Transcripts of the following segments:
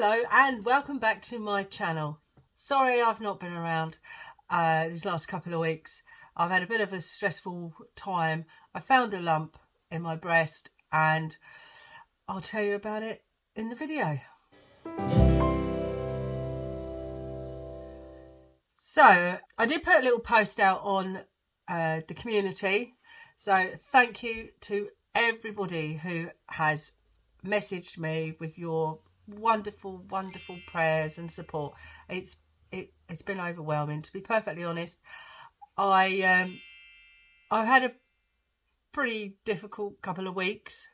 Hello and welcome back to my channel. Sorry I've not been around these last couple of weeks. I've had a bit of a stressful time. I found a lump in my breast and I'll tell you about it in the video. So I did put a little post out on the community. So thank you to everybody who has messaged me with your wonderful prayers and support. It's been overwhelming, to be perfectly honest. I've had a pretty difficult couple of weeks.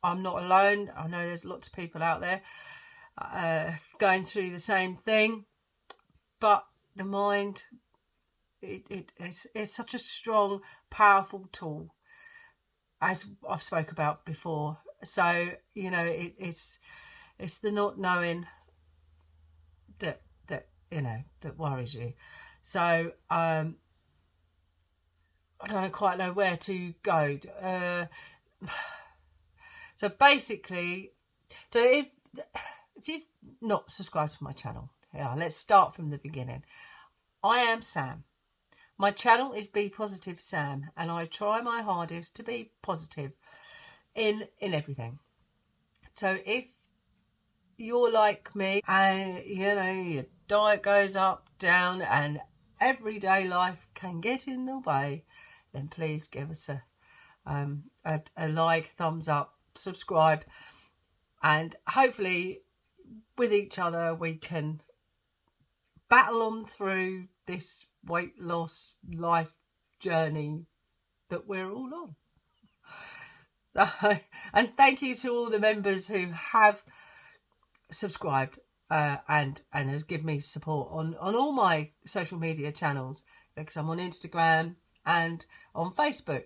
I'm not alone. I know there's lots of people out there going through the same thing, but the mind, it's such a strong, powerful tool, as I've spoke about before. So you know, it's the not knowing that that worries you. So I don't quite know where to go. So basically, if you've not subscribed to my channel, let's start from the beginning. I am Sam. My channel is Be Positive Sam, and I try my hardest to be positive in everything. So if you're like me and your diet goes up, down, and everyday life can get in the way, then please give us a like, thumbs up, subscribe, and hopefully with each other we can battle on through this weight loss life journey that we're all on. So, and thank you to all the members who have subscribed and have given me support on all my social media channels, because I'm on Instagram and on Facebook,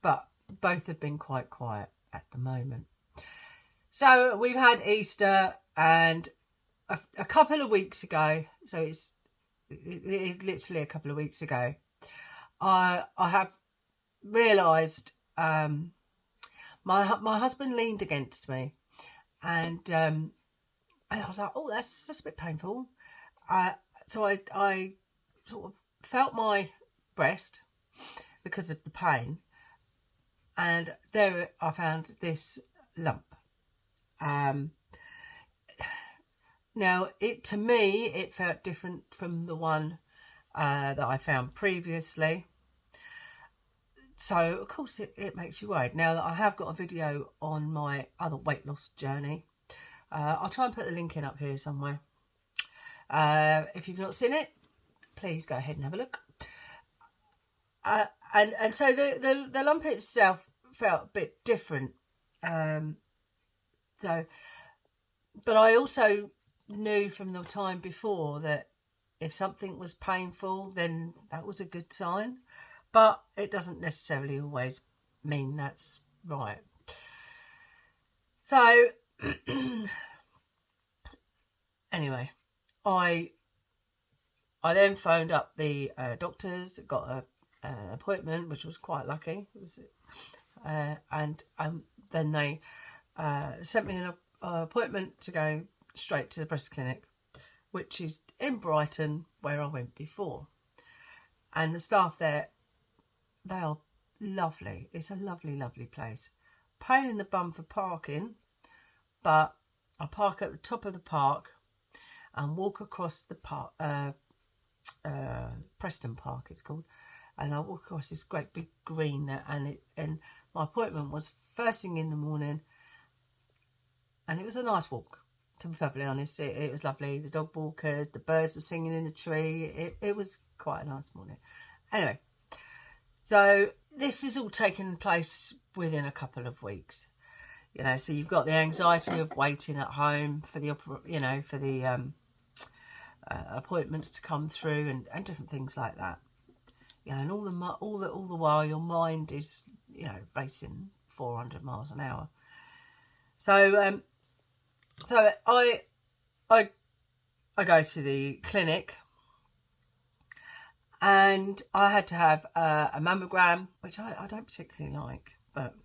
but both have been quite quiet at the moment. So we've had Easter, and a couple of weeks ago, so it's literally a couple of weeks ago, I have realised my husband leaned against me, and I was like, oh, that's a bit painful. So I sort of felt my breast because of the pain, and there I found this lump. Now, to me, it felt different from the one that I found previously. So, of course, it makes you worried. Now, I have got a video on my other weight loss journey. I'll try and put the link in up here somewhere. If you've not seen it, please go ahead and have a look. And so the lump itself felt a bit different. But I also knew from the time before that if something was painful, then that was a good sign. But it doesn't necessarily always mean that's right. So anyway, I then phoned up the doctors, got an appointment, which was quite lucky, and then they sent me an appointment to go straight to the breast clinic, which is in Brighton, where I went before. And the staff there, they are lovely. It's a lovely place. Pain in the bum for parking, but I park at the top of the park and walk across the park, Preston Park it's called, and I walk across this great big green there, and my appointment was first thing in the morning, and it was a nice walk, to be perfectly honest. It was lovely. The dog walkers, the birds were singing in the tree. It was quite a nice morning. Anyway, so this is all taking place within a couple of weeks. So you've got the anxiety of waiting at home for the appointments to come through and different things like that. And all the while your mind is racing 400 miles an hour. So I go to the clinic, and I had to have a mammogram, which I don't particularly like, but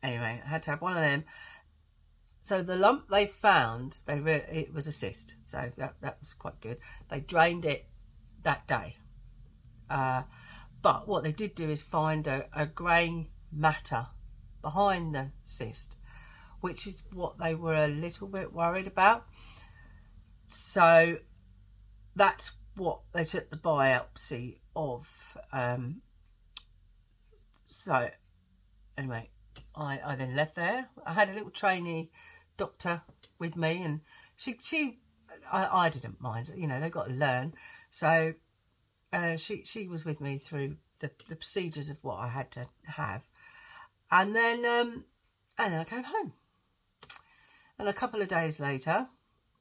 anyway, I had to have one of them. So the lump they found, it was a cyst, so that was quite good. They drained it that day, but what they did do is find a grey matter behind the cyst, which is what they were a little bit worried about. So that's what they took the biopsy of. So anyway, I then left there. I had a little trainee doctor with me, and I didn't mind, you know, they've got to learn. So she was with me through the procedures of what I had to have, and then I came home. And a couple of days later,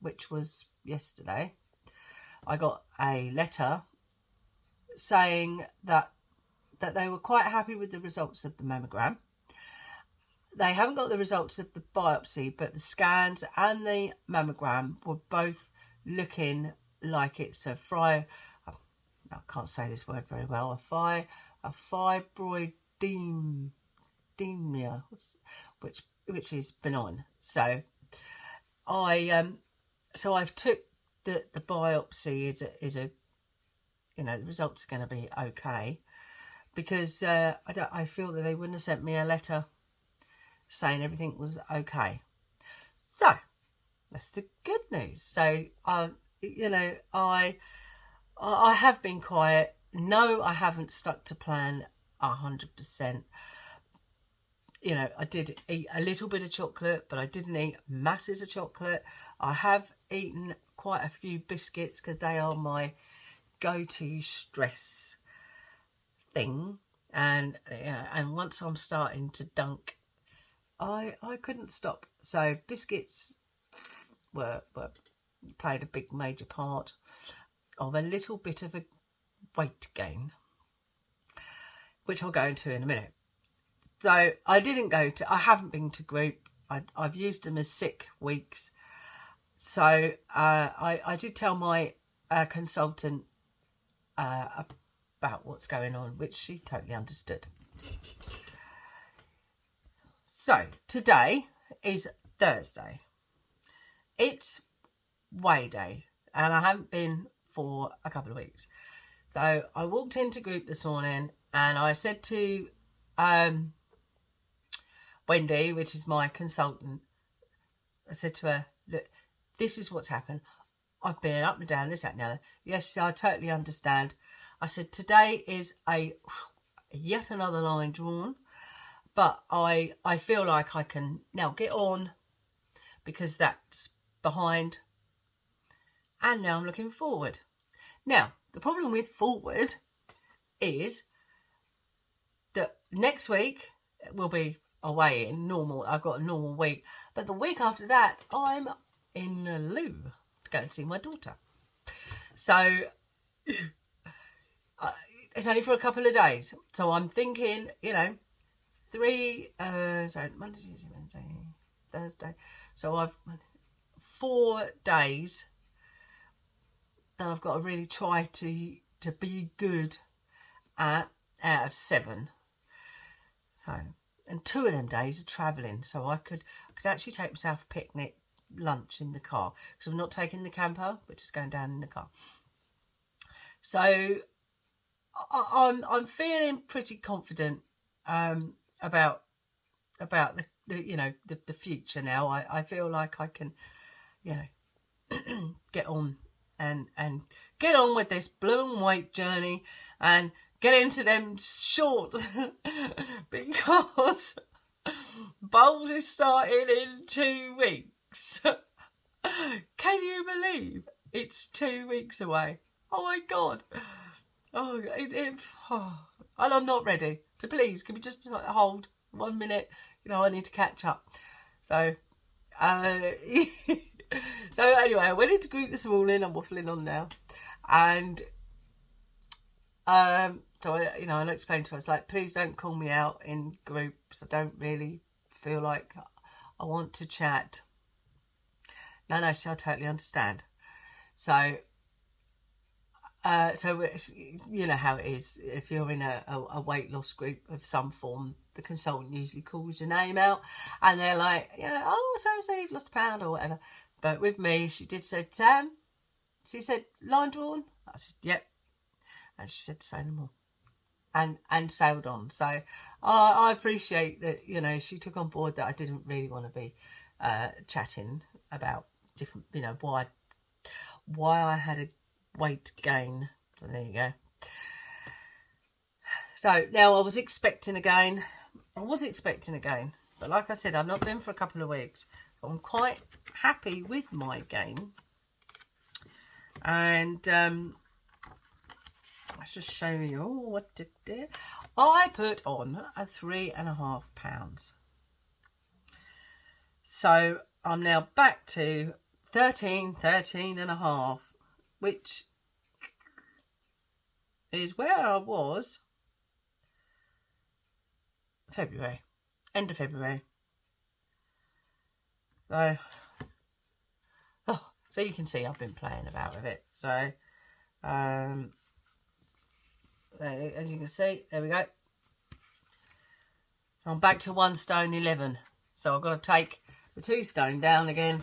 which was yesterday, I got a letter saying that they were quite happy with the results of the mammogram. They haven't got the results of the biopsy, but the scans and the mammogram were both looking like it's I can't say this word very well, a fibroidemia, which is benign. So I've took the biopsy is a you know, the results are going to be okay, because I feel that they wouldn't have sent me a letter saying everything was okay. So that's the good news. So you know, I have been quiet. No, I haven't stuck to plan 100%. You know, I did eat a little bit of chocolate, but I didn't eat masses of chocolate. I have eaten quite a few biscuits because they are my go-to stress thing. And and once I'm starting to dunk, I couldn't stop. So biscuits were played a big major part of a little bit of a weight gain, which I'll go into in a minute. So I haven't been to group. I've used them as sick weeks. So I did tell my consultant about what's going on, which she totally understood. So today is Thursday. It's weigh day, and I haven't been for a couple of weeks. So I walked into group this morning and I said to Wendy, which is my consultant, I said to her, look, this is what's happened. I've been up and down, this, that and the other. Yes, I totally understand. I said, today is yet another line drawn, but I feel like I can now get on because that's behind, and now I'm looking forward. Now, the problem with forward is that next week will be away in normal. I've got a normal week, but the week after that, I'm in the loo to go and see my daughter. So it's only for a couple of days. So I'm thinking, you know, so Monday, Tuesday, Wednesday, Thursday. So I've 4 days that I've got to really try to be good at out of 7. So, and 2 of them days are travelling. So I could actually take myself a picnic lunch in the car, because I'm not taking the camper, which is going down in the car. So I'm feeling pretty confident about the you know, the future now. I feel like I can, you know, get on and get on with this blue and white journey and get into them shorts because bowls is starting in 2 weeks. Can you believe it's 2 weeks away? Oh my God. And I'm not ready. So please, can we just hold 1 minute? You know, I need to catch up. So, so anyway, I went into group this morning. I'm waffling on now. And so I explained to her, I was like, please don't call me out in groups. I don't really feel like I want to chat. No, I totally understand. So So you know how it is. If you're in a weight loss group of some form, the consultant usually calls your name out, and they're like, oh, so you've lost a pound or whatever. But with me, she did say, Sam, she said, line drawn. I said, yep. And she said, say no more. And sailed on. So I appreciate that, she took on board that I didn't really want to be chatting about different, why I had a weight gain. So there you go. So now I was expecting a gain. But like I said, I've not been for a couple of weeks. I'm quite happy with my gain. And let's just show you what did it. I put on a 3.5 pounds. So I'm now back to 13.5, which is where I was February, end of February. So you can see I've been playing about with it. So as you can see, there we go. I'm back to 1 stone 11. So I've got to take the 2 stone down again.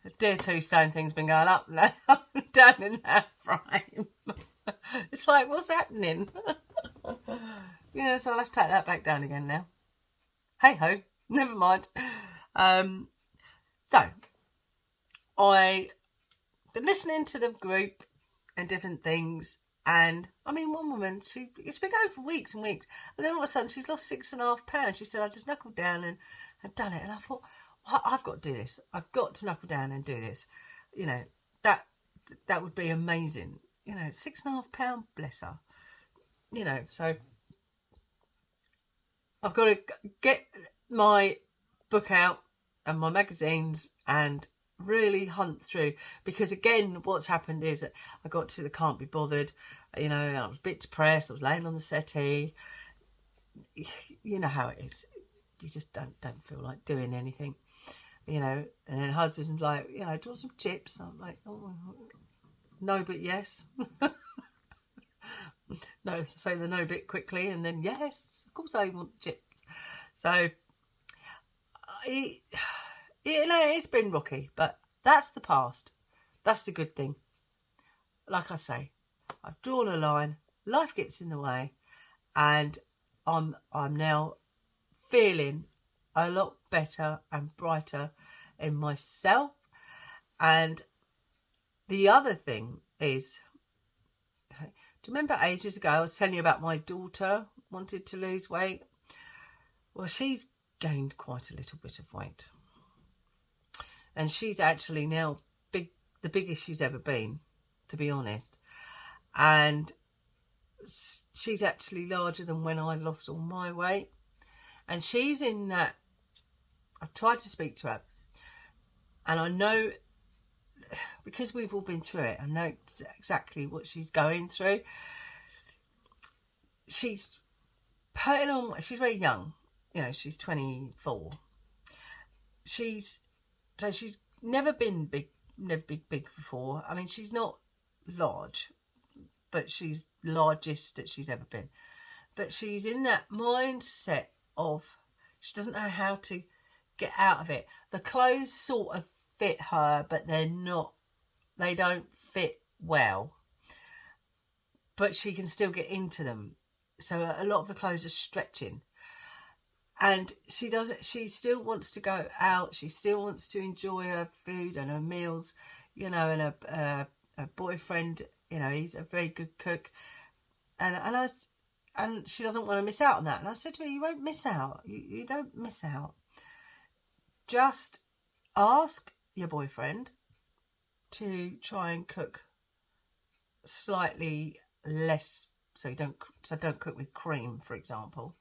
The dear 2 stone thing's been going up and down in that frame. It's like, what's happening? Yeah, so I'll have to take that back down again now. Hey ho, never mind. So I been listening to the group and different things, and I mean, one woman, it's been going for weeks and weeks, and then all of a sudden she's lost 6.5 pounds. She said, I just knuckled down and done it, and I thought, well, I've got to do this. I've got to knuckle down and do this. That would be amazing. 6.5 pounds, bless her. So I've got to get my book out and my magazines and really hunt through, because again, what's happened is that I got to the can't be bothered. I was a bit depressed. I was laying on the settee. You know how it is. You just don't feel like doing anything. And then husband's like, do you want some chips? I'm like, oh, no, but yes. No, say the no bit quickly, and then yes, of course I want chips. So it's been rocky, but that's the past. That's the good thing. Like I say, I've drawn a line. Life gets in the way, and I'm now feeling a lot better and brighter in myself. And the other thing is, do you remember ages ago I was telling you about my daughter wanted to lose weight? Well, she's gained quite a little bit of weight, and she's actually now the biggest she's ever been, to be honest. And she's actually larger than when I lost all my weight. And she's in that, I've tried to speak to her, and I know, because we've all been through it, I know exactly what she's going through. She's putting on, she's very young, she's 24. She's never been big before. I mean, she's not large, but she's largest that she's ever been. But she's in that mindset of, she doesn't know how to get out of it. The clothes sort of fit her, but they don't fit well. But she can still get into them. So a lot of the clothes are stretching. And she still wants to go out. She still wants to enjoy her food and her meals, and her boyfriend, he's a very good cook. And she doesn't want to miss out on that. And I said to her, you won't miss out. You don't miss out. Just ask your boyfriend to try and cook slightly less, so don't cook with cream, for example.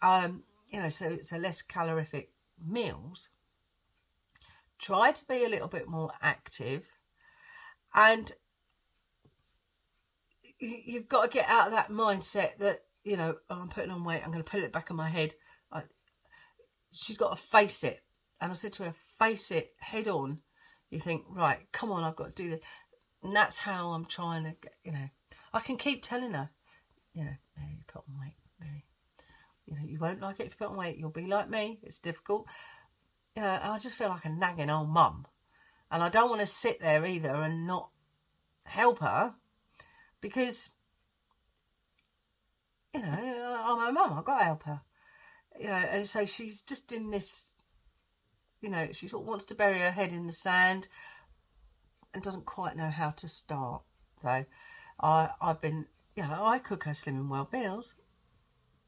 So less calorific meals. Try to be a little bit more active, and you've got to get out of that mindset that, I'm putting on weight, I'm going to put it back on my head. She's got to face it. And I said to her, face it head on. You think, right, come on, I've got to do this. And that's how I'm trying to get, I can keep telling her, Mary, you put on weight, Mary. You won't like it if you put on weight. You'll be like me. It's difficult. And I just feel like a nagging old mum. And I don't want to sit there either and not help her because, I'm her mum. I've got to help her. And so she's just in this, she sort of wants to bury her head in the sand and doesn't quite know how to start. So I've been, I cook her Slimming World meals,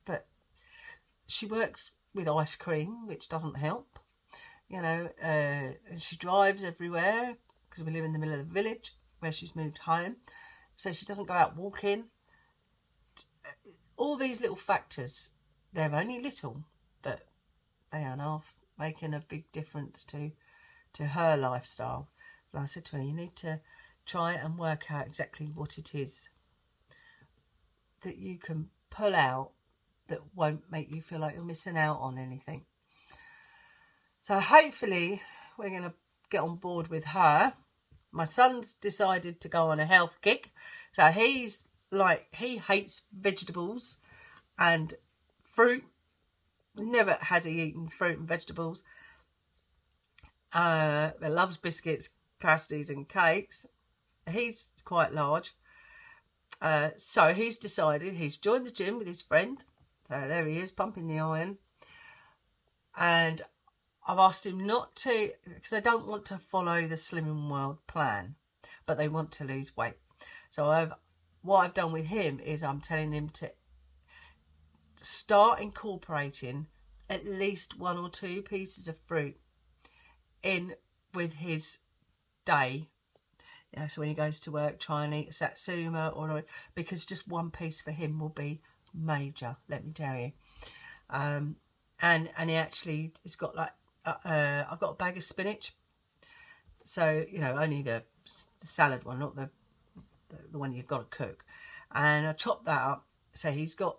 but she works with ice cream, which doesn't help, and she drives everywhere because we live in the middle of the village where she's moved home. So she doesn't go out walking. All these little factors, they're only little, but they are now making a big difference to her lifestyle. And I said to her, you need to try and work out exactly what it is that you can pull out that won't make you feel like you're missing out on anything. So hopefully we're going to get on board with her. My son's decided to go on a health kick. So he hates vegetables and fruit. Never has he eaten fruit and vegetables. He loves biscuits, pasties and cakes. He's quite large. So he's decided he's joined the gym with his friend. So there he is, pumping the iron. And I've asked him not to, because they don't want to follow the Slimming World plan, but they want to lose weight. So what I've done with him is I'm telling him to start incorporating at least 1 or 2 pieces of fruit in with his day. So when he goes to work, try and eat a satsuma, because just 1 piece for him will be major, let me tell you. And he actually has got I've got a bag of spinach. So, only the salad one, not the one you've got to cook. And I chopped that up. So he's got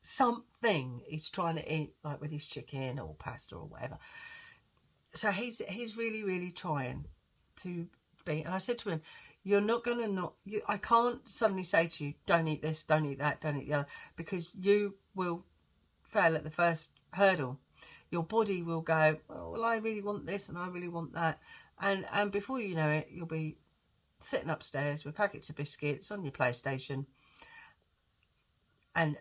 something he's trying to eat, like with his chicken or pasta or whatever. So he's really, really trying to be. And I said to him, you're not going to I can't suddenly say to you, don't eat this, don't eat that, don't eat the other, because you will fail at the first hurdle. Your body will go, oh, well, I really want this and I really want that. And before you know it, you'll be sitting upstairs with packets of biscuits on your PlayStation. And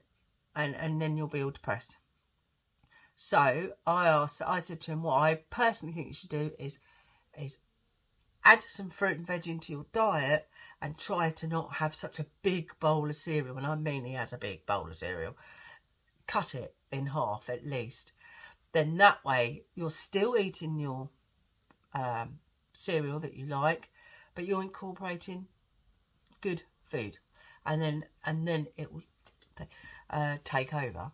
then you'll be all depressed. So I said to him, what I personally think you should do is add some fruit and veg into your diet and try to not have such a big bowl of cereal. And I mean he has a big bowl of cereal. Cut it in half at least. Then that way you're still eating your cereal that you like, but you're incorporating good food. And then it will take over.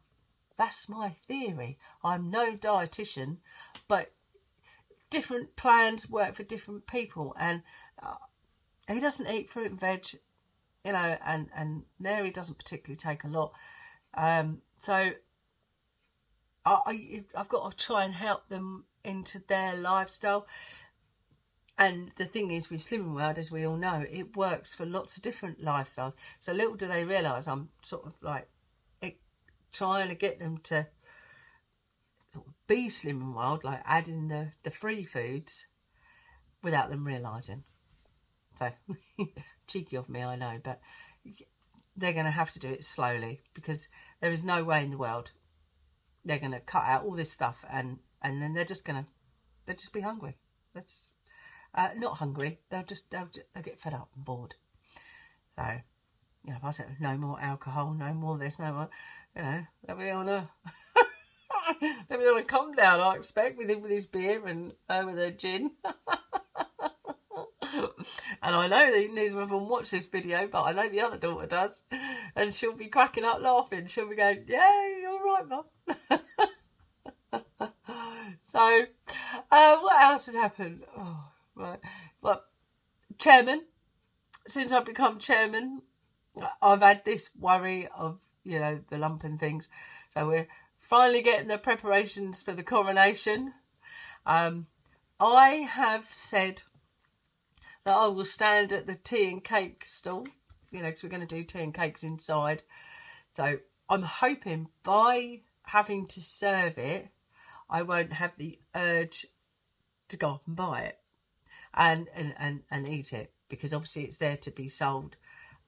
That's my theory. I'm no dietitian, but different plans work for different people. And he doesn't eat fruit and veg, and Mary doesn't particularly take a lot. So I've got to try and help them into their lifestyle. And the thing is, with Slimming World, as we all know, it works for lots of different lifestyles. So little do they realise I'm sort of like trying to get them to sort of be Slimming World, like adding the free foods without them realising. So cheeky of me, I know, but they're going to have to do it slowly, because there is no way in the world they're going to cut out all this stuff and then they'll just be hungry. That's not hungry. They'll get fed up and bored. So, if I said no more alcohol, no more this, no more, they'll be on a they'll be on a calm down, I expect, with him with his beer and with her gin. And I know that neither of them watch this video, but I know the other daughter does, and she'll be cracking up laughing. She'll be going, "Yeah, you're right, Mum." So, what else has happened? Oh, right. Well, chairman. Since I've become chairman, I've had this worry of, the lump and things. So we're finally getting the preparations for the coronation. I have said that I will stand at the tea and cake stall, because we're going to do tea and cakes inside. So I'm hoping by having to serve it, I won't have the urge to go up and buy it and eat it, because obviously it's there to be sold.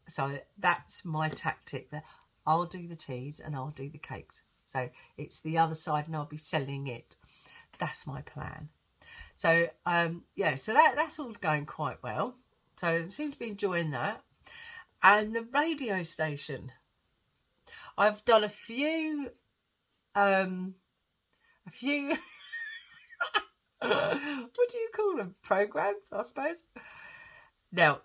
So that's my tactic, that I'll do the teas and I'll do the cakes. So it's the other side and I'll be selling it. That's my plan. So, so that's all going quite well. So I seem to be enjoying that. And the radio station, I've done a few what do you call them? Programs, I suppose. Now,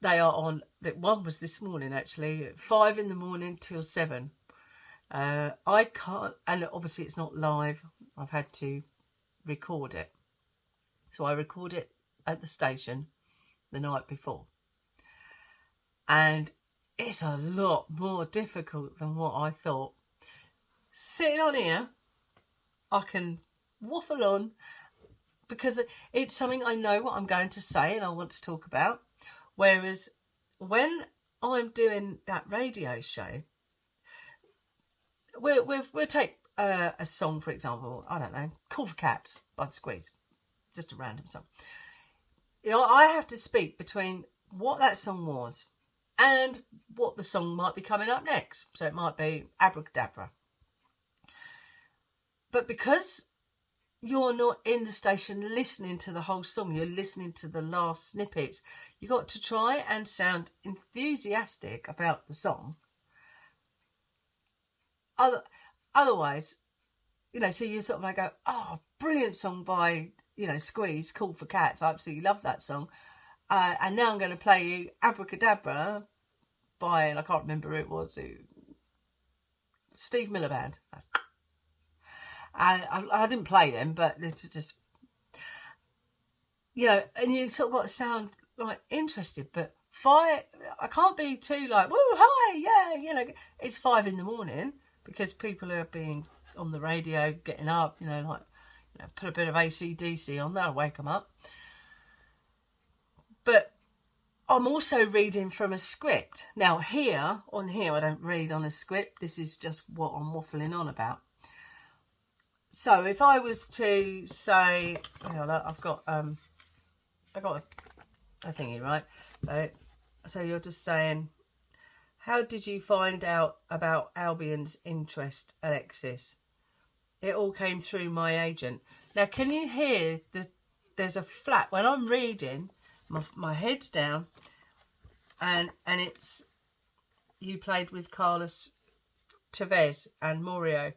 they are on, one was this morning actually, at 5 a.m. till 7. I can't, and obviously it's not live, I've had to record it. So I record it at the station the night before. And it's a lot more difficult than what I thought. Sitting on here, I can waffle on because it's something I know what I'm going to say and I want to talk about. Whereas when I'm doing that radio show, we'll take a song, for example, I don't know, Call for Cats by The Squeeze, just a random song. I have to speak between what that song was and what the song might be coming up next. So it might be Abracadabra. But because you're not in the station listening to the whole song, you're listening to the last snippet, you got to try and sound enthusiastic about the song. Otherwise, so you sort of like go, oh, brilliant song by, Squeeze, Call for Cats. I absolutely love that song. And now I'm going to play you Abracadabra by, and I can't remember who it was, Steve Miller Band. And I didn't play them, but it's just, and you sort of got to sound like interested, but I can't be too like, woo, hi, yeah, it's 5 a.m. because people are being on the radio, getting up, put a bit of AC/DC on, that'll wake them up. But I'm also reading from a script. Now on here, I don't read on a script. This is just what I'm waffling on about. So if I was to say, I've got a thingy, right? So you're just saying, how did you find out about Albion's interest, Alexis? It all came through my agent. Now, can you hear there's a flat when I'm reading? My head's down, and it's, you played with Carlos Tevez and Mario.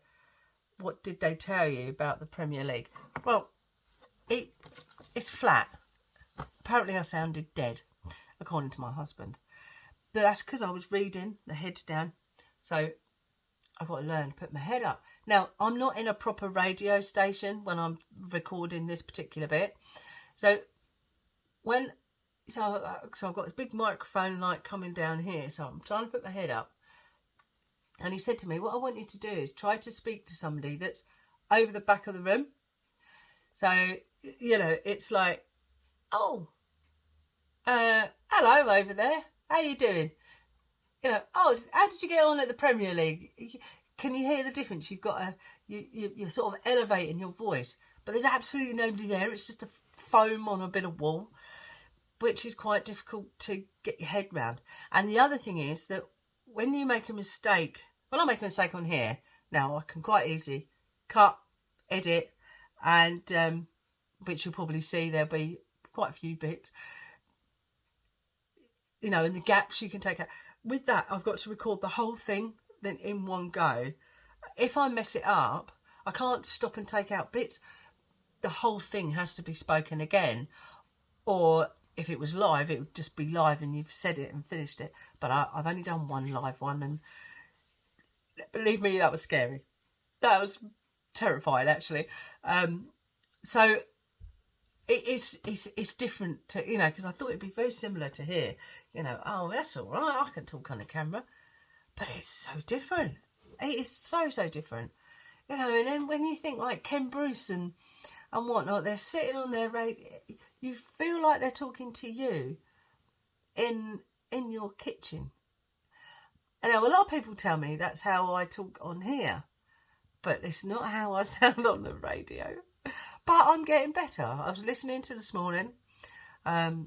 What did they tell you about the Premier League? Well, it's flat. Apparently I sounded dead, according to my husband. But that's because I was reading, the head's down. So I've got to learn to put my head up. Now, I'm not in a proper radio station when I'm recording this particular bit. So I've got this big microphone like coming down here. So I'm trying to put my head up. And he said to me, what I want you to do is try to speak to somebody that's over the back of the room. So, it's like, oh, hello over there. How you doing? Oh, how did you get on at the Premier League? Can you hear the difference? You've got you're sort of elevating your voice, but there's absolutely nobody there. It's just a foam on a bit of wall, which is quite difficult to get your head round. And the other thing is that when you make a mistake, when I make a mistake on here, now I can quite easily cut, edit, and which you'll probably see there'll be quite a few bits, and the gaps you can take out. With that, I've got to record the whole thing then in one go. If I mess it up, I can't stop and take out bits. The whole thing has to be spoken again, or if it was live, it would just be live and you've said it and finished it. But I've only done one live one, and believe me, that was scary. That was terrifying, actually. So it's different to, because I thought it'd be very similar to here. Oh, that's all right, I can talk on the camera. But it's so different. It is so different. And then when you think like Ken Bruce and whatnot, they're sitting on their radio, you feel like they're talking to you in your kitchen. And now a lot of people tell me that's how I talk on here, but it's not how I sound on the radio. But I'm getting better. I was listening to this morning, my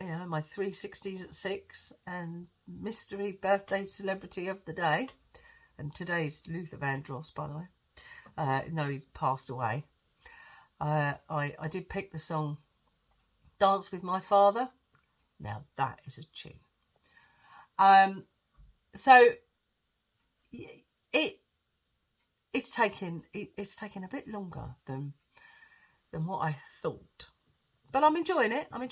360s at 6 and mystery birthday celebrity of the day. And today's Luther Vandross, by the way. No, he's passed away. I did pick the song Dance With My Father. Now that is a tune. So it's taken a bit longer than what I thought. But I'm enjoying it. I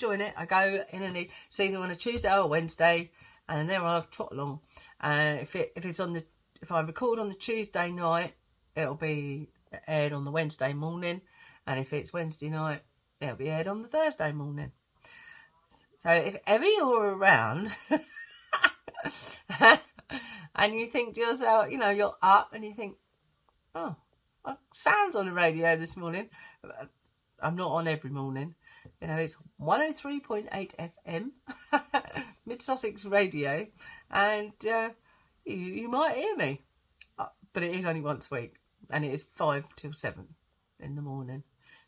go in and it's either on a Tuesday or a Wednesday, and then I'll trot along. And if I record on the Tuesday night, it'll be aired on the Wednesday morning, and if it's Wednesday night, it'll be aired on the Thursday morning. So if ever you're around and you think to yourself, you're up and you think, oh, Sam's on the radio this morning. I'm not on every morning. It's 103.8 FM, Mid Sussex Radio, and you might hear me. But it is only once a week, and it is 5 till 7 in the morning.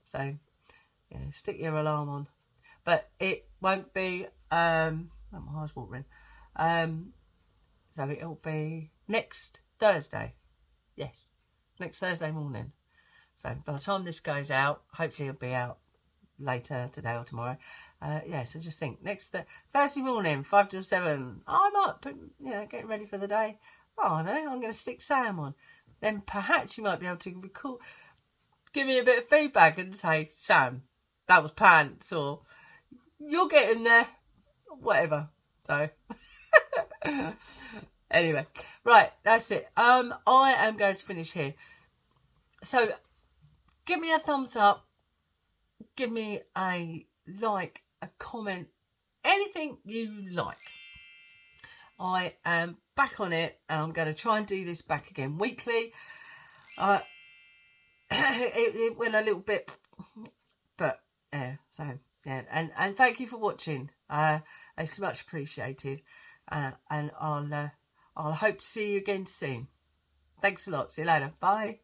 So, stick your alarm on. But it won't be, my eyes watering. So it'll be next Thursday. Yes, next Thursday morning. So by the time this goes out, hopefully it'll be out later today or tomorrow. So just think, next Thursday morning, 5 till 7, I'm up, getting ready for the day. Oh no, I'm going to stick Sam on. Then perhaps you might be able to give me a bit of feedback and say, Sam, that was pants, or you're getting there, whatever. So anyway, right, that's it. I am going to finish here. So give me a thumbs up, give me a like, a comment, anything you like. I am back on it, and I'm going to try and do this back again weekly. It went a little bit, but and thank you for watching. It's much appreciated, and I'll hope to see you again soon. Thanks a lot. See you later. Bye.